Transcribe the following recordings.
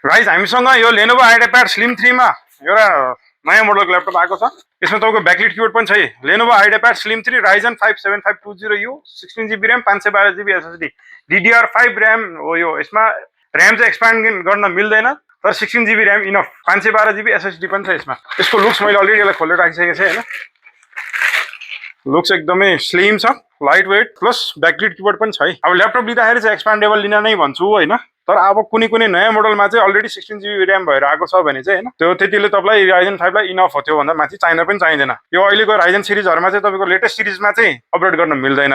Guys हामीसँग यो Lenovo IdeaPad Slim 3 मा एउटा नयाँ मोडलको ल्यापटप आएको छ। यसमा तपाईँको ब्याकलिट किबोर्ड पनि छ। Lenovo IdeaPad Slim 3 Ryzen 5 7520U 16GB RAM 512GB SSD DDR5 RAM हो। यो यसमा र्याम चाहिँ एक्सपान्ड गर्न मिल्दैन, तर 16GB RAM enough 512GB SSD पनि छ यसमा। यसको लुक्स मैले अलरेडी यसलाई खोलेर राखिसकेको छु हैन। लुक्स एकदमै स्लिम छ, लाइट वेट प्लस ब्याकलिट किबोर्ड पनि छ है। अब ल्यापटप लिँदाखेरि चाहिँ एक्सपान्डेबल लिन नै भन्छु हैन। तर अब कुनै कुनै नयाँ मोडलमा चाहिँ अलरेडी 16GB र्याम भएर आएको छ भने चाहिँ हैन, त्यो त्यतिले तपाईलाई Ryzen 5 लाई इनफ हो। त्यो भन्दा माथि चाहिन पनि चाहिँदैन। यो अहिलेको Ryzen सिरिजहरुमा चाहिँ तपाईको लेटेस्ट सिरिजमा चाहिँ अपग्रेड गर्न मिल्दैन।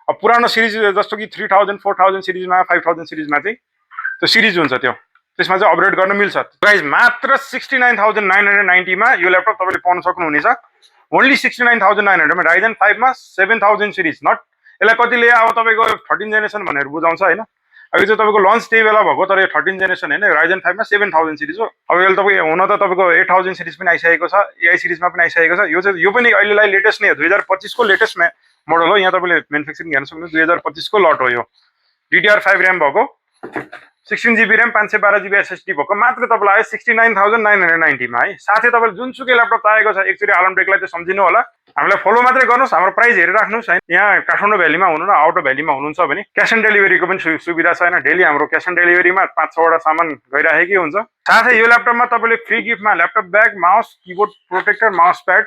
अब पुरानो सिरिज जस्तो कि 3000 4000 सिरिजमा 5000 सिरिजमा चाहिँ त्यो सिरिज हुन्छ, त्यसमा चाहिँ अपग्रेड गर्न मिल्छ। गाइस मात्र 69990 मा यो ल्यापटप तपाईले पाउन सक्नुहुनेछ। ओन्ली 69900 मा Ryzen 5 मा 7000 सिरिज। नट यसलाई कतिले अब तपाईको 13 जेनेरेसन भनेर बुझाउँछ हैन। अब यो चाहिँ तपाईको लन्च त्यही बेला भएको, तर यो 13 जेनेरेसन हैन। Ryzen 5 मा 7000 सिरिज हो। अब यसले तपाईको हुन त तपाईको 8000 सिरिज पनि आइसकेको छ, AI सिरिजमा पनि आइसकेको छ। यो पनि अहिलेलाई लेटेस्ट नै हो, 2025 को लेटेस्ट मोडल हो। यहाँ तपाईले म्यानुफ्याक्चरिङ हेर्न सक्नुहुन्छ, 2025 को लट हो यो। DDR5 र्याम भएको, 16GB र्याम 512GB SSD भएको, मात्र तपाईलाई 69990 मा है। साथै तपाईले जुनसुकै ल्यापटप चाहेको छ एकचोटी आलम टेकलाई चाहिँ सम्झिनु होला। हामीलाई फलो मात्रै गर्नुस्, हाम्रो प्राइस हेरेर राख्नुस् हैन। यहाँ काठमाडौँ भ्यालीमा हुनु न आउट अफ भ्यालीमा हुनुहुन्छ भने क्याश अन डेलिभरीको पनि सुविधा छ हैन। डेली हाम्रो क्याश अन डेलिभरीमा 5-6 वटा सामान गइराखेकै हुन्छ। साथै यो ल्यापटपमा तपाईले फ्री गिफ्टमा laptop bag, mouse, keyboard protector, mouse pad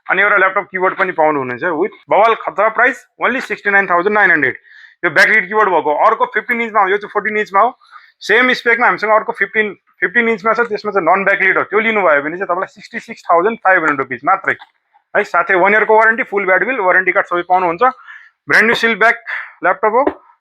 अनि एउटा ल्यापटप किबोर्ड पनि पाउनुहुनेछ विथ बवाल खतरा प्राइस ओन्ली 69900। यो ब्याकलिट किबोर्ड भएको अर्को 15 इन्चमा हो, यो चाहिँ 14 इन्चमा हो। सेम स्पेकमा हामीसँग अर्को 15 इन्चमा छ, त्यसमा चाहिँ नन ब्याकलिट हो। त्यो लिनुभयो भने चाहिँ तपाईलाई 66500 रुपैयाँ मात्रै है। साथै 1 इयरको वारेन्टी, फुल ब्याड बिल, वारेन्टी कार्ड सबै पाउनुहुन्छ। ब्रान्ड न्यू सिल ब्याक ल्यापटप हो।